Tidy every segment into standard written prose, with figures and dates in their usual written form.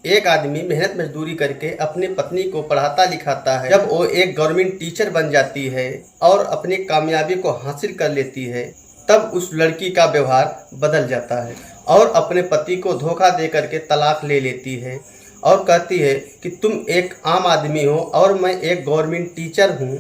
एक आदमी मेहनत मजदूरी करके अपनी पत्नी को पढ़ाता लिखाता है। जब वो एक गवर्नमेंट टीचर बन जाती है और अपनी कामयाबी को हासिल कर लेती है, तब उस लड़की का व्यवहार बदल जाता है और अपने पति को धोखा दे करके तलाक ले लेती है और कहती है कि तुम एक आम आदमी हो और मैं एक गवर्नमेंट टीचर हूँ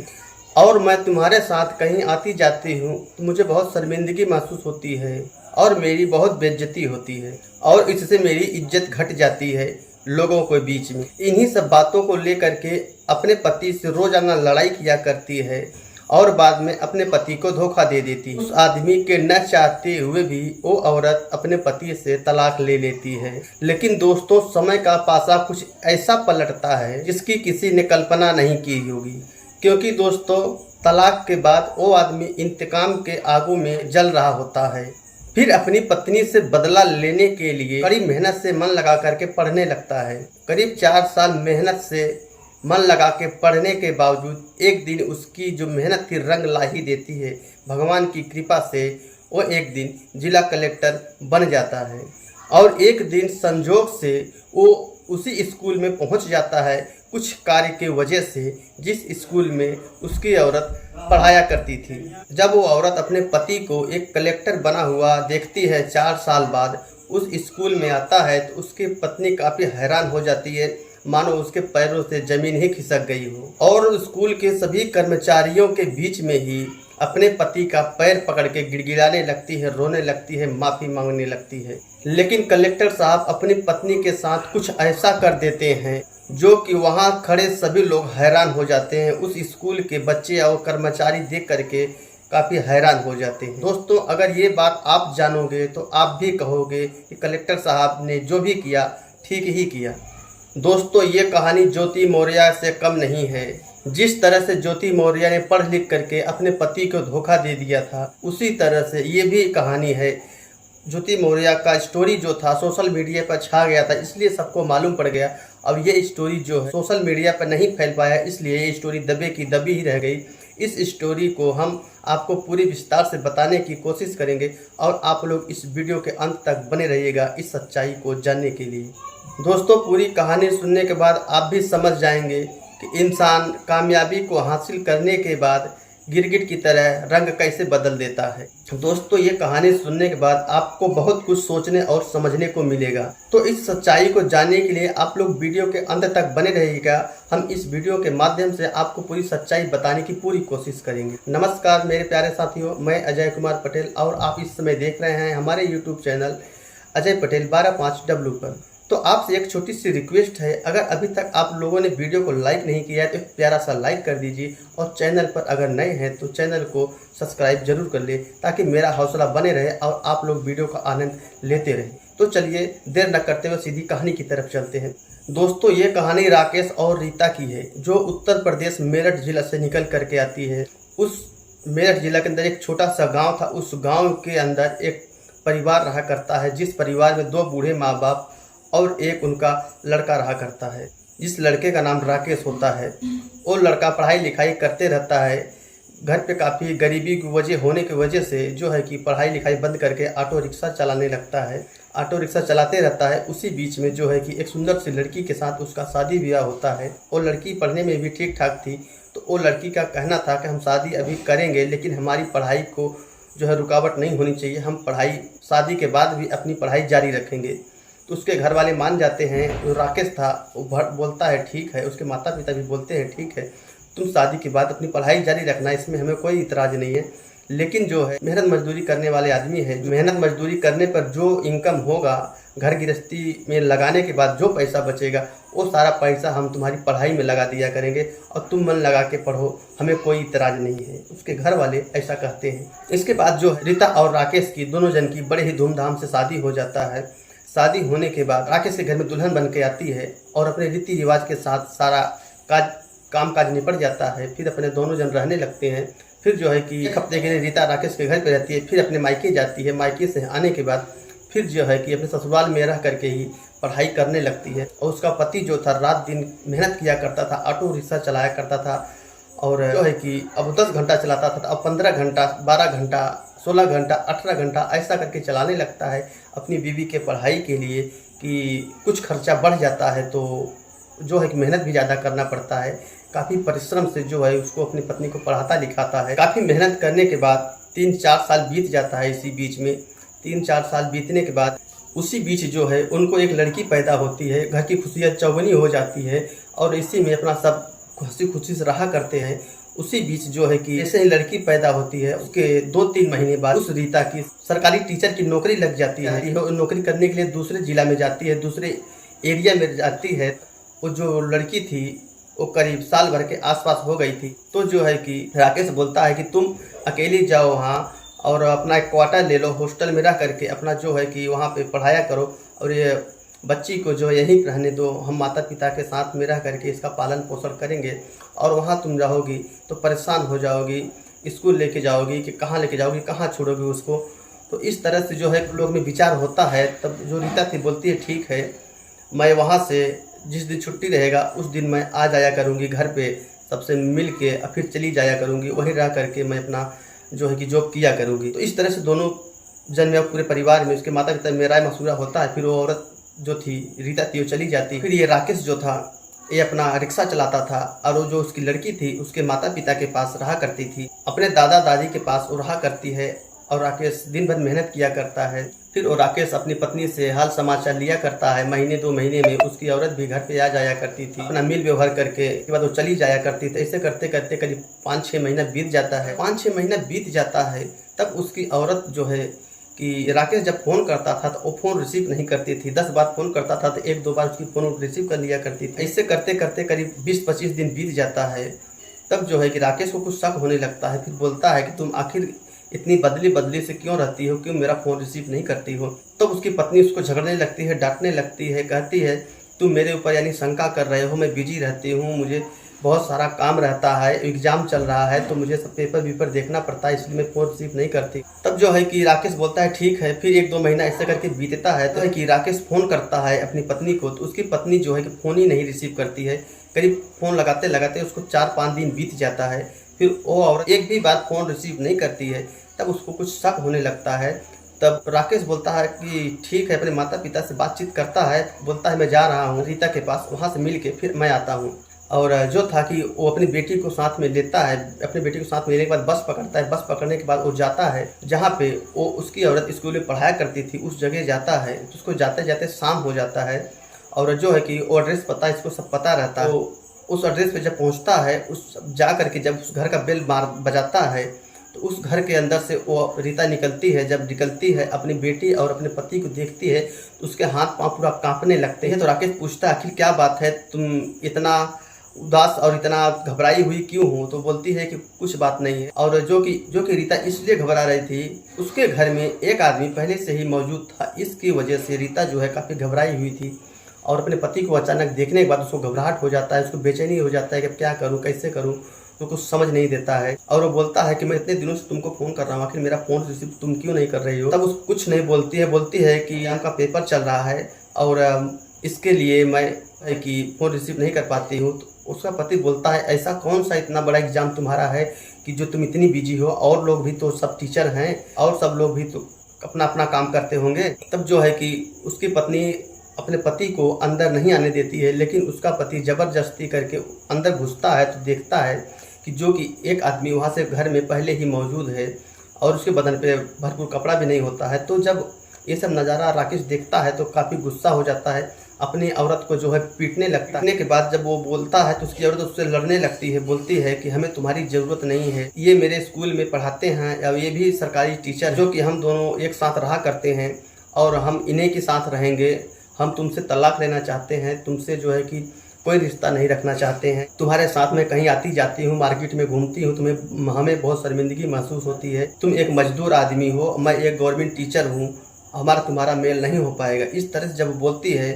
और मैं तुम्हारे साथ कहीं आती जाती हूँ तो मुझे बहुत शर्मिंदगी महसूस होती है और मेरी बहुत बेइज्जती होती है और इससे मेरी इज्जत घट जाती है लोगों के बीच में। इन्हीं सब बातों को लेकर के अपने पति से रोजाना लड़ाई किया करती है और बाद में अपने पति को धोखा दे देती है। उस आदमी के न चाहते हुए भी वो औरत अपने पति से तलाक ले लेती है। लेकिन दोस्तों, समय का पासा कुछ ऐसा पलटता है जिसकी किसी ने कल्पना नहीं की होगी, क्योंकि दोस्तों तलाक के बाद वो आदमी इंतकाम के आगू में जल रहा होता है। फिर अपनी पत्नी से बदला लेने के लिए कड़ी मेहनत से मन लगा करके पढ़ने लगता है। करीब 4 साल मेहनत से मन लगा के पढ़ने के बावजूद एक दिन उसकी जो मेहनत थी रंग ला ही देती है। भगवान की कृपा से वो एक दिन जिला कलेक्टर बन जाता है और एक दिन संजोग से वो उसी स्कूल में पहुंच जाता है कुछ कार्य के वजह से, जिस स्कूल में उसकी औरत पढ़ाया करती थी। जब वो औरत अपने पति को एक कलेक्टर बना हुआ देखती है 4 साल बाद उस स्कूल में आता है तो उसकी पत्नी काफ़ी हैरान हो जाती है, मानो उसके पैरों से ज़मीन ही खिसक गई हो, और स्कूल के सभी कर्मचारियों के बीच में ही अपने पति का पैर पकड़ के गिड़गिड़ाने लगती है, रोने लगती है, माफ़ी मांगने लगती है। लेकिन कलेक्टर साहब अपनी पत्नी के साथ कुछ ऐसा कर देते हैं जो कि वहां खड़े सभी लोग हैरान हो जाते हैं। उस स्कूल के बच्चे और कर्मचारी देख करके काफ़ी हैरान हो जाते हैं। दोस्तों, अगर ये बात आप जानोगे तो आप भी कहोगे कि कलेक्टर साहब ने जो भी किया ठीक ही किया। दोस्तों, ये कहानी ज्योति मौर्य से कम नहीं है। जिस तरह से ज्योति मौर्य ने पढ़ लिख करके अपने पति को धोखा दे दिया था, उसी तरह से ये भी कहानी है। ज्योति मौर्य का स्टोरी जो था सोशल मीडिया पर छा गया था, इसलिए सबको मालूम पड़ गया। अब ये स्टोरी जो है सोशल मीडिया पर नहीं फैल पाया, इसलिए ये स्टोरी दबे की दबी ही रह गई। इस स्टोरी को हम आपको पूरी विस्तार से बताने की कोशिश करेंगे और आप लोग इस वीडियो के अंत तक बने रहिएगा इस सच्चाई को जानने के लिए। दोस्तों, पूरी कहानी सुनने के बाद आप भी समझ जाएंगे कि इंसान कामयाबी को हासिल करने के बाद गिरगिट की तरह रंग कैसे बदल देता है। दोस्तों, ये कहानी सुनने के बाद आपको बहुत कुछ सोचने और समझने को मिलेगा। तो इस सच्चाई को जानने के लिए आप लोग वीडियो के अंत तक बने रहिएगा। हम इस वीडियो के माध्यम से आपको पूरी सच्चाई बताने की पूरी कोशिश करेंगे। नमस्कार मेरे प्यारे साथियों, मैं अजय कुमार पटेल और आप इस समय देख रहे हैं हमारे YouTube channel Ajay Patel 125W पर। तो आपसे एक छोटी सी रिक्वेस्ट है, अगर अभी तक आप लोगों ने वीडियो को लाइक नहीं किया है तो एक प्यारा सा लाइक कर दीजिए और चैनल पर अगर नए हैं तो चैनल को सब्सक्राइब जरूर कर ले, ताकि मेरा हौसला बने रहे और आप लोग वीडियो का आनंद लेते रहें। तो चलिए देर न करते हुए सीधी कहानी की तरफ चलते हैं। दोस्तों, ये कहानी राकेश और रीता की है, जो उत्तर प्रदेश मेरठ जिला से निकल करके आती है। उस मेरठ जिला के अंदर एक छोटा सा गाँव था। उस गाँव के अंदर एक परिवार रहा करता है, जिस परिवार में 2 बूढ़े माँ बाप और एक उनका लड़का रहा करता है। जिस लड़के का नाम राकेश होता है, वो लड़का पढ़ाई लिखाई करते रहता है। घर पे काफ़ी गरीबी की वजह होने की वजह से जो है कि पढ़ाई लिखाई बंद करके ऑटो रिक्शा चलाने लगता है। ऑटो रिक्शा चलाते रहता है। उसी बीच में जो है कि एक सुंदर सी लड़की के साथ उसका शादी ब्याह होता है। वो लड़की पढ़ने में भी ठीक ठाक थी, तो वो लड़की का कहना था कि हम शादी अभी करेंगे, लेकिन हमारी पढ़ाई को जो है रुकावट नहीं होनी चाहिए। हम पढ़ाई शादी के बाद भी अपनी पढ़ाई जारी रखेंगे। तो उसके घर वाले मान जाते हैं। जो राकेश था वो बोलता है ठीक है। उसके माता पिता भी बोलते हैं ठीक है, तुम शादी के बाद अपनी पढ़ाई जारी रखना, इसमें हमें कोई इतराज़ नहीं है। लेकिन जो है मेहनत मजदूरी करने वाले आदमी है, मेहनत मजदूरी करने पर जो इनकम होगा, घर गृहस्थी में लगाने के बाद जो पैसा बचेगा, वो सारा पैसा हम तुम्हारी पढ़ाई में लगा दिया करेंगे और तुम मन लगा के पढ़ो, हमें कोई इतराज़ नहीं है। उसके घर वाले ऐसा कहते हैं। इसके बाद जो रीता और राकेश की दोनों जन की बड़े ही धूमधाम से शादी हो जाता है। शादी होने के बाद राकेश के घर में दुल्हन बन के आती है और अपने रीति रिवाज के साथ सारा काम काज निपट जाता है। फिर अपने दोनों जन रहने लगते हैं। फिर जो है कि 1 हफ्ते के लिए रीता राकेश के घर पे रहती है, फिर अपने मायके जाती है। मायके से आने के बाद फिर जो है कि अपने ससुराल में रह करके ही पढ़ाई करने लगती है। और उसका पति जो था रात दिन मेहनत किया करता था, ऑटो रिक्शा चलाया करता था और जो है कि अब 10 घंटा चलाता था, अब 15 घंटा 12 घंटा 16 घंटा 18 घंटा ऐसा करके चलाने लगता है अपनी बीवी के पढ़ाई के लिए कि कुछ खर्चा बढ़ जाता है, तो जो है कि मेहनत भी ज़्यादा करना पड़ता है। काफ़ी परिश्रम से जो है उसको अपनी पत्नी को पढ़ाता लिखाता है। काफ़ी मेहनत करने के बाद 3-4 साल बीत जाता है। इसी बीच में 3-4 साल बीतने के बाद उसी बीच जो है उनको एक लड़की पैदा होती है। घर की खुशियाँ चौगुनी हो जाती है और इसी में अपना सब हंसी खुशी से रहा करते हैं। उसी बीच जो है कि जैसे ही लड़की पैदा होती है उसके 2-3 महीने बाद उस रीता की सरकारी टीचर की नौकरी लग जाती है। नौकरी करने के लिए दूसरे जिला में जाती है, दूसरे एरिया में जाती है। वो जो लड़की थी वो करीब साल भर के आसपास हो गई थी। तो जो है कि राकेश बोलता है कि तुम अकेली जाओ वहाँ और अपना एक क्वार्टर ले लो, हॉस्टल में रह करके अपना जो है कि वहाँ पे पढ़ाया करो और ये बच्ची को जो यहीं रहने दो, हम माता पिता के साथ में रह करके इसका पालन पोषण करेंगे। और वहाँ तुम रहोगी तो परेशान हो जाओगी, स्कूल लेके जाओगी कि कहाँ लेके जाओगी, कहाँ छोड़ोगी उसको। तो इस तरह से जो है लोग में विचार होता है। तब जो रीता थी बोलती है ठीक है, मैं वहाँ से जिस दिन छुट्टी रहेगा उस दिन मैं आ जाया करूँगी घर पे, सबसे मिल के फिर चली जाया करूँगी, वहीं रह करके मैं अपना जो है कि जॉब किया करूँगी। तो इस तरह से दोनों जन में पूरे परिवार में उसके माता पिता में राय मशूरा होता है। फिर वो औरत जो थी रीता थी वो चली जाती। फिर ये राकेश जो था ये अपना रिक्शा चलाता था और वो जो उसकी लड़की थी उसके माता पिता के पास रहा करती थी, अपने दादा दादी के पास वो रहा करती है। और राकेश दिन भर मेहनत किया करता है। फिर वो राकेश अपनी पत्नी से हाल समाचार लिया करता है। महीने 2 महीने में उसकी औरत भी घर पे आ जाया करती थी, अपना मिल व्यवहार करके के बाद वो चली जाया करती थी। ऐसे करते करते करीब 5-6 महीना बीत जाता है। 5-6 महीना बीत जाता है तब उसकी औरत जो है कि राकेश जब फ़ोन करता था तो वो फ़ोन रिसीव नहीं करती थी। 10 बार फ़ोन करता था तो 1-2 बार उसकी फ़ोन रिसीव कर लिया करती थी। ऐसे करते करते करीब 20-25 दिन बीत जाता है। तब जो है कि राकेश को कुछ शक होने लगता है। फिर बोलता है कि तुम आखिर इतनी बदली बदली से क्यों रहती हो, क्यों मेरा फ़ोन रिसीव नहीं करती हो। तब उसकी पत्नी उसको झगड़ने लगती है, डांटने लगती है, कहती है तुम मेरे ऊपर यानी शंका कर रहे हो, मैं बिजी रहती हूँ, मुझे बहुत सारा काम रहता है, एग्ज़ाम चल रहा है तो मुझे सब पेपर वेपर देखना पड़ता है, इसलिए मैं फ़ोन रिसीव नहीं करती। तब जो है कि राकेश बोलता है ठीक है। फिर 1-2 महीना ऐसे करके बीतता है तो है कि राकेश फ़ोन करता है अपनी पत्नी को, तो उसकी पत्नी जो है कि फ़ोन ही नहीं रिसीव करती है। करीब फ़ोन लगाते लगाते उसको 4-5 दिन बीत जाता है। फिर वो औरत एक भी बार फ़ोन रिसीव नहीं करती है। तब उसको कुछ शक होने लगता है। तब राकेश बोलता है कि ठीक है, अपने माता पिता से बातचीत करता है, बोलता है मैं जा रहा हूँ रीता के पास, वहाँ से मिल के फिर मैं आता हूँ। और जो था कि वो अपनी बेटी को साथ में लेता है। अपनी बेटी को साथ में लेने के बाद बस पकड़ता है। बस पकड़ने के बाद वो जाता है जहाँ पे वो उसकी औरत स्कूल में पढ़ाया करती थी, उस जगह जाता है। उसको जाते जाते शाम हो जाता है और जो है कि वो एड्रेस पता इसको सब पता रहता है। तो उस एड्रेस पे जब पहुँचता है, उस जा करके जब उस घर का बेल बजाता है तो उस घर के अंदर से वो रीता निकलती है। जब निकलती है अपनी बेटी और अपने पति को देखती है तो उसके हाथ पांव पूरा कांपने लगते हैं। तो राकेश पूछता है आखिर क्या बात है, तुम इतना उदास और इतना घबराई हुई क्यों हो। तो बोलती है कि कुछ बात नहीं है। और जो कि रीता इसलिए घबरा रही थी, उसके घर में एक आदमी पहले से ही मौजूद था, इसकी वजह से रीता जो है काफ़ी घबराई हुई थी। और अपने पति को अचानक देखने के बाद उसको घबराहट हो जाता है, उसको बेचैनी हो जाता है कि क्या करूँ, कैसे करूँ, तो कुछ समझ नहीं देता है। और वो बोलता है कि मैं इतने दिनों से तुमको फ़ोन कर रहा हूँ, आखिर मेरा फ़ोन रिसीव तुम क्यों नहीं कर रही हो। तब उस कुछ नहीं बोलती है। बोलती है कि यहाँ का पेपर चल रहा है और इसके लिए मैं कि फ़ोन रिसीव नहीं कर पाती हूँ। तो उसका पति बोलता है ऐसा कौन सा इतना बड़ा एग्ज़ाम तुम्हारा है कि जो तुम इतनी बिजी हो, और लोग भी तो सब टीचर हैं और सब लोग भी तो अपना अपना काम करते होंगे। तब जो है कि उसकी पत्नी अपने पति को अंदर नहीं आने देती है, लेकिन उसका पति ज़बरदस्ती करके अंदर घुसता है तो देखता है कि जो कि एक आदमी वहाँ से घर में पहले ही मौजूद है और उसके बदन पे भरपूर कपड़ा भी नहीं होता है। तो जब ये सब नज़ारा राकेश देखता है तो काफ़ी गुस्सा हो जाता है, अपनी औरत को जो है पीटने लगता है। पीटने के बाद जब वो बोलता है तो उसकी औरत उससे लड़ने लगती है, बोलती है कि हमें तुम्हारी ज़रूरत नहीं है, ये मेरे स्कूल में पढ़ाते हैं और ये भी सरकारी टीचर जो कि हम दोनों एक साथ रहा करते हैं और हम इन्हीं के साथ रहेंगे। हम तुमसे तलाक लेना चाहते हैं, तुमसे जो है कि कोई रिश्ता नहीं रखना चाहते हैं। तुम्हारे साथ में कहीं आती जाती हूँ, मार्केट में घूमती हूँ, हमें बहुत शर्मिंदगी महसूस होती है। तुम एक मजदूर आदमी हो, मैं एक गवर्नमेंट टीचर हूँ, हमारा तुम्हारा मेल नहीं हो पाएगा। इस तरह से जब बोलती है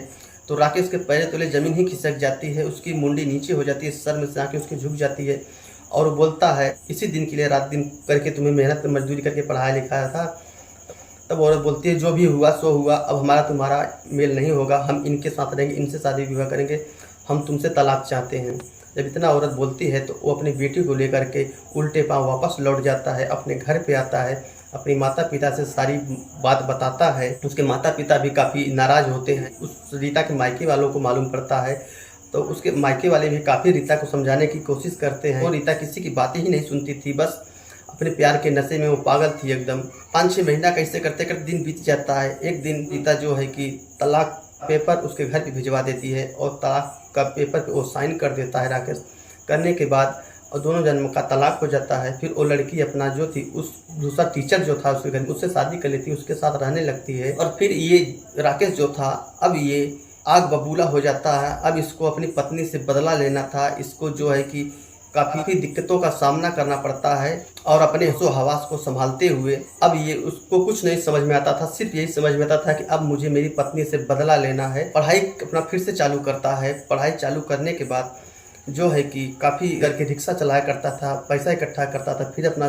तो राकेश के पैर तले ज़मीन ही खिसक जाती है, उसकी मुंडी नीचे हो जाती है, सर में से आंखें उसकी झुक जाती है। और वो बोलता है इसी दिन के लिए रात दिन करके तुम्हें मेहनत मजदूरी करके पढ़ाया लिखाया था। तब औरत बोलती है जो भी हुआ सो हुआ, अब हमारा तुम्हारा मेल नहीं होगा, हम इनके साथ रहेंगे, इनसे शादी विवाह करेंगे, हम तुमसे तलाक चाहते हैं। जब इतना औरत बोलती है तो वो अपनी बेटी को लेकर के उल्टे पाँव वापस लौट जाता है, अपने घर पे आता है। अपनी माता पिता से सारी बात बताता है। उसके माता पिता भी काफ़ी नाराज़ होते हैं। उस रीता के मायके वालों को मालूम पड़ता है तो उसके मायके वाले भी काफ़ी रीता को समझाने की कोशिश करते हैं और रीता किसी की बातें ही नहीं सुनती थी। बस अपने प्यार के नशे में वो पागल थी एकदम। 5-6 महीना कैसे करते करते दिन बीत जाता है। एक दिन रीता जो है कि तलाक पेपर उसके घर पे भिजवा देती है और तलाक का पेपर पे वो साइन कर देता है राकेश। करने के बाद और दोनों जन्म का तलाक हो जाता है। फिर वो लड़की अपना जो थी उस दूसरा टीचर जो था उसके घर में उससे शादी कर लेती है, उसके साथ रहने लगती है। और फिर ये राकेश जो था अब ये आग बबूला हो जाता है। अब इसको अपनी पत्नी से बदला लेना था। इसको जो है कि काफ़ी दिक्कतों का सामना करना पड़ता है और अपने होशो हवास को संभालते हुए अब ये उसको कुछ नहीं समझ में आता था। सिर्फ यही समझ में आता था कि अब मुझे मेरी पत्नी से बदला लेना है। पढ़ाई अपना फिर से चालू करता है। पढ़ाई चालू करने के बाद जो है कि काफ़ी करके रिक्शा चलाया करता था, पैसा इकट्ठा करता था, फिर अपना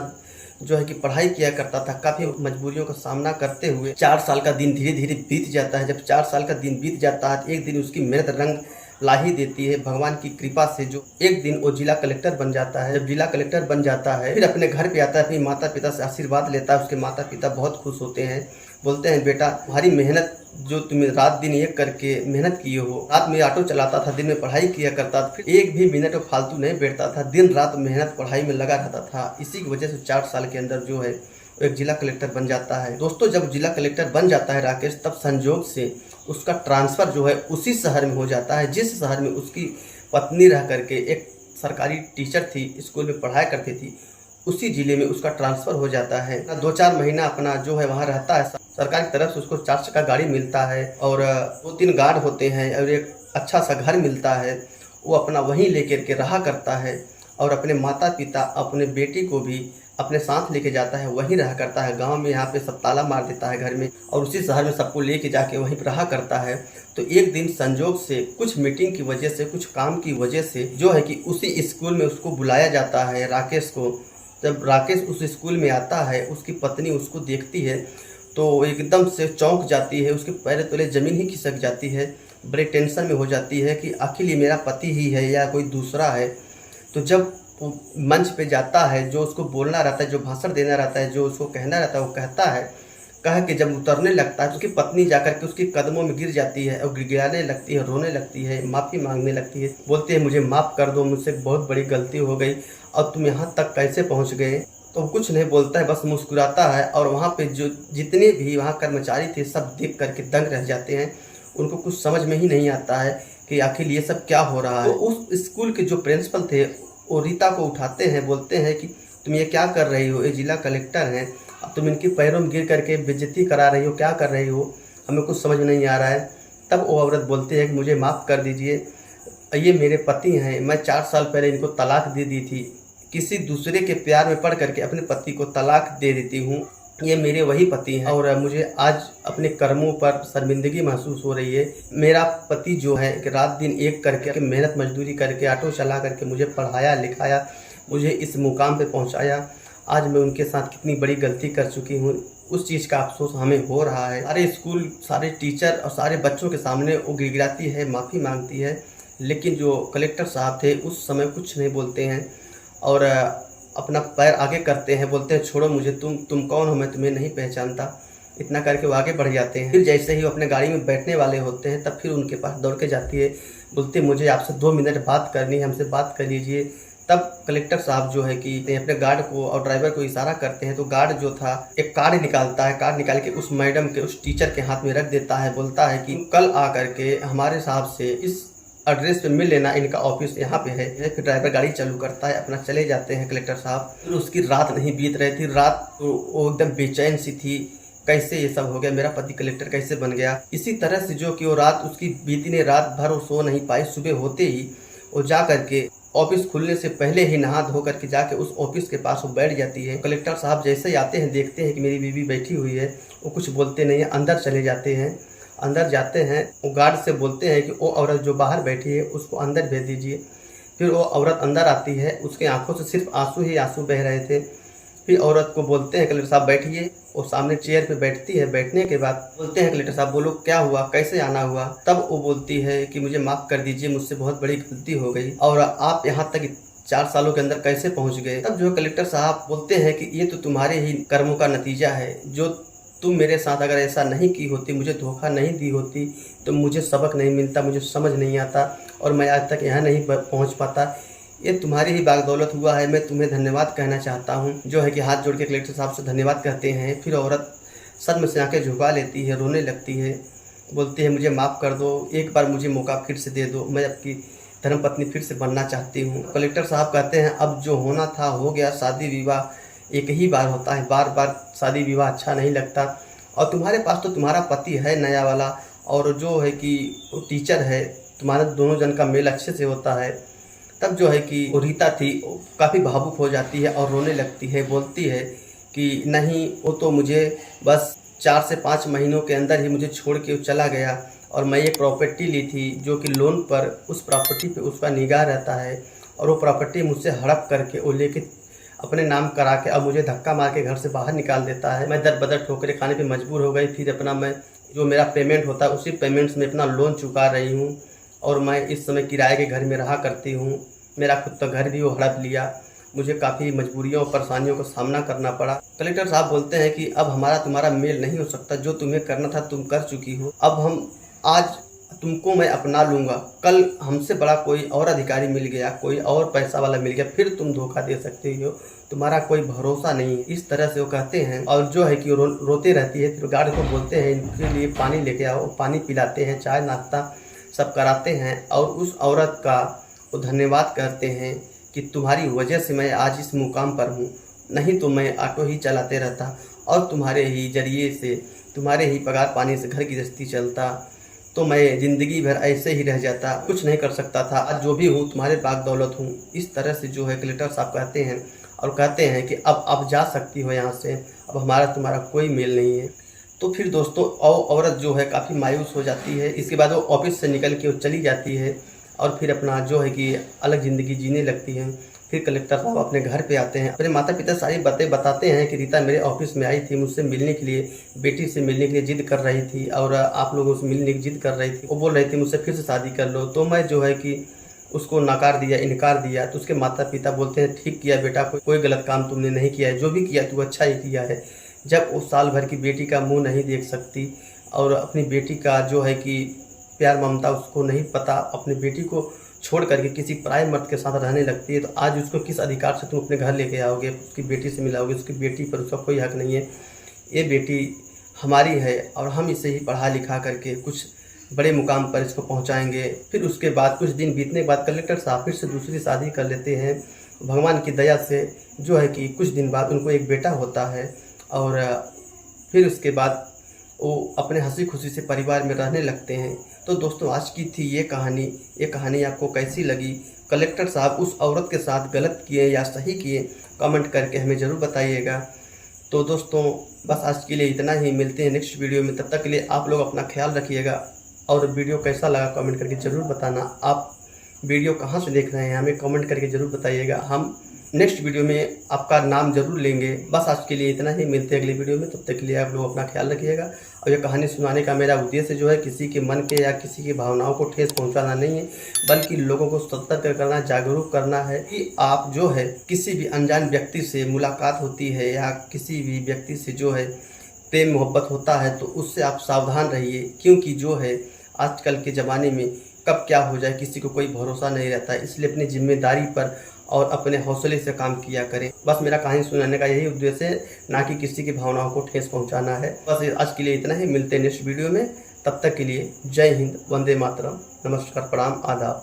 जो है कि पढ़ाई किया करता था। काफ़ी मजबूरियों का सामना करते हुए 4 साल का दिन धीरे धीरे बीत जाता है। जब 4 साल का दिन बीत जाता है तो एक दिन उसकी मेहनत रंग ला ही देती है भगवान की कृपा से। जो एक दिन वो जिला कलेक्टर बन जाता है। जब जिला कलेक्टर बन जाता है फिर अपने घर पे आता है, अपने माता पिता से आशीर्वाद लेता है। उसके माता पिता बहुत खुश होते हैं, बोलते हैं बेटा तुम्हारी मेहनत जो तुम रात दिन एक करके मेहनत किए हो। रात में ऑटो चलाता था, दिन में पढ़ाई किया करता था, फिर एक भी मिनट फालतू नहीं बैठता था, दिन रात मेहनत पढ़ाई में लगा रहता था। इसी की वजह से 4 साल के अंदर जो है एक जिला कलेक्टर बन जाता है। दोस्तों जब जिला कलेक्टर बन जाता है राकेश तब संजोग से उसका ट्रांसफ़र जो है उसी शहर में हो जाता है जिस शहर में उसकी पत्नी रह करके एक सरकारी टीचर थी, स्कूल में पढ़ाया करती थी। उसी ज़िले में उसका ट्रांसफ़र हो जाता है। 2-4 महीना अपना जो है वहाँ रहता है। सरकार की तरफ से उसको 4 चक्का गाड़ी मिलता है और 2-3 गार्ड होते हैं और एक अच्छा सा घर मिलता है। वो अपना वहीं लेकर के रहा करता है और अपने माता पिता अपने बेटी को भी अपने साथ लेके जाता है, वहीं रहा करता है। गांव में यहाँ पे सब ताला मार देता है घर में और उसी शहर में सबको लेके जाके वहीं पर रहा करता है। तो एक दिन संजोग से कुछ मीटिंग की वजह से, कुछ काम की वजह से जो है कि उसी स्कूल में उसको बुलाया जाता है राकेश को। जब राकेश उस स्कूल में आता है उसकी पत्नी उसको देखती है तो एकदम से चौंक जाती है। उसके पैर तले ज़मीन ही खिसक जाती है। बड़े टेंशन में हो जाती है कि आखिर ये मेरा पति ही है या कोई दूसरा है। तो जब वो मंच पे जाता है, जो उसको बोलना रहता है, जो भाषण देना रहता है, जो उसको कहना रहता है वो कहता है। कह के जब उतरने लगता है तो उसकी पत्नी जाकर के उसके कदमों में गिर जाती है और गिड़गिड़ाने लगती है, रोने लगती है, माफ़ी मांगने लगती है। बोलती है मुझे माफ़ कर दो, मुझसे बहुत बड़ी गलती हो गई, अब तुम यहाँ तक कैसे पहुँच गए। तो कुछ नहीं बोलता है, बस मुस्कुराता है। और वहाँ पे जो जितने भी वहाँ कर्मचारी थे सब देख करके दंग रह जाते हैं। उनको कुछ समझ में ही नहीं आता है कि आखिर ये सब क्या हो रहा है। तो उस स्कूल के जो प्रिंसिपल थे वो रीता को उठाते हैं, बोलते हैं कि तुम ये क्या कर रही हो, ये जिला कलेक्टर हैं, अब तुम इनके पैरों में गिर करके बेइज्जती करा रही हो, क्या कर रही हो, हमें कुछ समझ में नहीं आ रहा है। तब वो औरत बोलती है कि मुझे माफ़ कर दीजिए, ये मेरे पति हैं, मैं 4 साल पहले इनको तलाक दे दी थी। किसी दूसरे के प्यार में पड़ करके अपने पति को तलाक दे देती हूँ। ये मेरे वही पति हैं और मुझे आज अपने कर्मों पर शर्मिंदगी महसूस हो रही है। मेरा पति जो है कि रात दिन एक करके मेहनत मजदूरी करके ऑटो चला करके मुझे पढ़ाया लिखाया, मुझे इस मुकाम पे पहुंचाया। आज मैं उनके साथ कितनी बड़ी गलती कर चुकी हूँ, उस चीज़ का अफसोस हमें हो रहा है। सारे स्कूल, सारे टीचर और सारे बच्चों के सामने वो गिड़गिड़ाती है, माफ़ी मांगती है। लेकिन जो कलेक्टर साहब थे उस समय कुछ नहीं बोलते हैं और अपना पैर आगे करते हैं, बोलते हैं छोड़ो मुझे, तुम कौन हो, मैं तुम्हें नहीं पहचानता। इतना करके वो आगे बढ़ जाते हैं। फिर जैसे ही वो अपने गाड़ी में बैठने वाले होते हैं तब फिर उनके पास दौड़ के जाती है, बोलते मुझे आपसे 2 मिनट बात करनी है, हमसे बात कर लीजिए। तब कलेक्टर साहब जो है कि अपने गार्ड को और ड्राइवर को इशारा करते हैं तो गार्ड जो था एक कार्ड निकालता है, कार्ड निकाल के उस मैडम के, उस टीचर के हाथ में रख देता है। बोलता है कि कल आकर के हमारे साहब से इस एड्रेस पे मिल लेना, इनका ऑफिस यहाँ पे है। फिर ड्राइवर गाड़ी चालू करता है, अपना चले जाते हैं कलेक्टर साहब। फिर उसकी रात नहीं बीत रही थी, रात वो एकदम बेचैन सी थी, कैसे ये सब हो गया, मेरा पति कलेक्टर कैसे बन गया। इसी तरह से जो कि वो रात उसकी बीती ने, रात भर वो सो नहीं पाई। सुबह होते ही वो जा करके ऑफिस खुलने से पहले ही नहा धो करके जाके उस ऑफिस के पास वो बैठ जाती है। कलेक्टर साहब जैसे ही आते हैं, देखते हैं कि मेरी बीवी बैठी हुई है, वो कुछ बोलते नहीं है, अंदर चले जाते हैं। अंदर जाते हैं, वो गार्ड से बोलते हैं कि वो औरत जो बाहर बैठी है उसको अंदर भेज दीजिए। फिर वो औरत अंदर आती है, उसके आंखों से सिर्फ आंसू ही आंसू बह रहे थे। फिर औरत को बोलते हैं कलेक्टर साहब बैठिए, वो सामने चेयर पे बैठती है। बैठने के बाद बोलते हैं कलेक्टर साहब बोलो क्या हुआ, कैसे आना हुआ। तब वो बोलती है कि मुझे माफ़ कर दीजिए, मुझसे बहुत बड़ी गलती हो गई और आप यहाँ तक 4 सालों के अंदर कैसे पहुंच गए। तब जो कलेक्टर साहब बोलते हैं कि ये तो तुम्हारे ही कर्मों का नतीजा है, जो तुम मेरे साथ अगर ऐसा नहीं की होती, मुझे धोखा नहीं दी होती, तो मुझे सबक नहीं मिलता, मुझे समझ नहीं आता और मैं आज तक यहाँ नहीं पहुँच पाता। ये तुम्हारी ही बागदौलत हुआ है। मैं तुम्हें धन्यवाद कहना चाहता हूँ। जो है कि हाथ जोड़ के कलेक्टर साहब से धन्यवाद कहते हैं। फिर औरत सदमे से आंखें झुका लेती है, रोने लगती है, बोलती है मुझे माफ़ कर दो, एक बार मुझे मौका फिर से दे दो, मैं आपकी धर्मपत्नी फिर से बनना चाहती हूँ। कलेक्टर साहब कहते हैं अब जो होना था हो गया, शादी विवाह एक ही बार होता है, बार बार शादी विवाह अच्छा नहीं लगता। और तुम्हारे पास तो तुम्हारा पति है नया वाला, और जो है कि वो टीचर है, तुम्हारे दोनों जन का मेल अच्छे से होता है। तब जो है कि वो रीता थी काफ़ी भावुक हो जाती है और रोने लगती है, बोलती है कि नहीं, वो तो मुझे बस 4 से 5 महीनों के अंदर ही मुझे छोड़ के चला गया और मैं एक प्रॉपर्टी ली थी जो कि लोन पर, उस प्रॉपर्टी पे उसका निगाह रहता है और वो प्रॉपर्टी मुझसे हड़प करके वो लेके अपने नाम करा के अब मुझे धक्का मार के घर से बाहर निकाल देता है। मैं दर बदर ठोकरें खाने पे मजबूर हो गई। फिर अपना मैं जो मेरा पेमेंट होता है उसी पेमेंट्स में अपना लोन चुका रही हूँ और मैं इस समय किराए के घर में रहा करती हूँ। मेरा खुद का घर भी वो हड़प लिया, मुझे काफ़ी मजबूरियों और परेशानियों का सामना करना पड़ा। कलेक्टर साहब बोलते हैं कि अब हमारा तुम्हारा मेल नहीं हो सकता, जो तुम्हें करना था तुम कर चुकी हो। अब हम आज तुमको मैं अपना लूँगा, कल हमसे बड़ा कोई और अधिकारी मिल गया, कोई और पैसा वाला मिल गया, फिर तुम धोखा दे सकते हो, तुम्हारा कोई भरोसा नहीं है। इस तरह से वो कहते हैं और जो है कि रोते रहती है। फिर गार्ड को बोलते हैं इनके लिए पानी लेके आओ, पानी पिलाते हैं, चाय नाश्ता सब कराते हैं और उस औरत का वो धन्यवाद करते हैं कि तुम्हारी वजह से मैं आज इस मुकाम पर हूँ, नहीं तो मैं ऑटो ही चलाते रहता और तुम्हारे ही जरिए से, तुम्हारे ही पगार पानी से घर की गृहस्थी चलता, तो मैं ज़िंदगी भर ऐसे ही रह जाता, कुछ नहीं कर सकता था। आज जो भी हूँ तुम्हारे बागदौलत हूँ। इस तरह से जो है कलेक्टर साहब कहते हैं और कहते हैं कि अब आप जा सकती हो यहाँ से, अब हमारा तुम्हारा कोई मेल नहीं है। तो फिर दोस्तों औरत जो है काफ़ी मायूस हो जाती है। इसके बाद वो ऑफिस से निकल के वो चली जाती है और फिर अपना जो है कि अलग ज़िंदगी जीने लगती है। फिर कलेक्टर साहब अपने घर पे आते हैं, अपने माता पिता सारी बातें बताते हैं कि रीता मेरे ऑफिस में आई थी, मुझसे मिलने के लिए, बेटी से मिलने के लिए जिद कर रही थी और आप लोगों से मिलने की जिद कर रही थी। वो बोल रही थी मुझसे फिर से शादी कर लो, तो मैं जो है कि उसको नकार दिया, इनकार दिया। तो उसके माता पिता बोलते हैं ठीक किया बेटा, कोई गलत काम तुमने नहीं किया है, जो भी किया तू अच्छा ही किया है। जब वो साल भर की बेटी का मुँह नहीं देख सकती और अपनी बेटी का जो है कि प्यार ममता उसको नहीं पता, अपनी बेटी को छोड़ करके किसी पराये मर्द के साथ रहने लगती है, तो आज उसको किस अधिकार से तुम अपने घर लेके आओगे, उसकी बेटी से मिलाओगे? उसकी बेटी पर उसका कोई हक नहीं है। ये बेटी हमारी है और हम इसे ही पढ़ा लिखा करके कुछ बड़े मुकाम पर इसको पहुंचाएंगे। फिर उसके बाद कुछ दिन बीतने के बाद कलेक्टर साहब फिर से दूसरी शादी कर लेते हैं। भगवान की दया से जो है कि कुछ दिन बाद उनको एक बेटा होता है और फिर उसके बाद वो अपने हंसी खुशी से परिवार में रहने लगते हैं। तो दोस्तों आज की थी ये कहानी आपको कैसी लगी? कलेक्टर साहब उस औरत के साथ गलत किए या सही किए, कमेंट करके हमें ज़रूर बताइएगा। तो दोस्तों बस आज के लिए इतना ही, मिलते हैं नेक्स्ट वीडियो में। तब तक के लिए आप लोग अपना ख्याल रखिएगा और वीडियो कैसा लगा कमेंट करके ज़रूर बताना। आप वीडियो कहाँ से देख रहे हैं हमें कमेंट करके ज़रूर बताइएगा, हम नेक्स्ट वीडियो में आपका नाम जरूर लेंगे। बस आज के लिए इतना ही, मिलते हैं अगली वीडियो में। तब तक के लिए आप लोग अपना ख्याल रखिएगा। और ये कहानी सुनाने का मेरा उद्देश्य जो है किसी के मन के या किसी की भावनाओं को ठेस पहुंचाना नहीं है, बल्कि लोगों को सतर्क करना, जागरूक करना है कि आप जो है किसी भी अनजान व्यक्ति से मुलाकात होती है या किसी भी व्यक्ति से जो है प्रेम मोहब्बत होता है तो उससे आप सावधान रहिए, क्योंकि जो है आजकल के ज़माने में कब क्या हो जाए किसी को कोई भरोसा नहीं रहता है। इसलिए अपनी जिम्मेदारी पर और अपने हौसले से काम किया करें। बस मेरा कहानी सुनाने का यही उद्देश्य है, ना कि किसी की भावनाओं को ठेस पहुंचाना है। बस आज के लिए इतना ही, मिलते हैं नेक्स्ट वीडियो में। तब तक के लिए जय हिंद, वंदे मातरम, नमस्कार, प्रणाम, आदाब।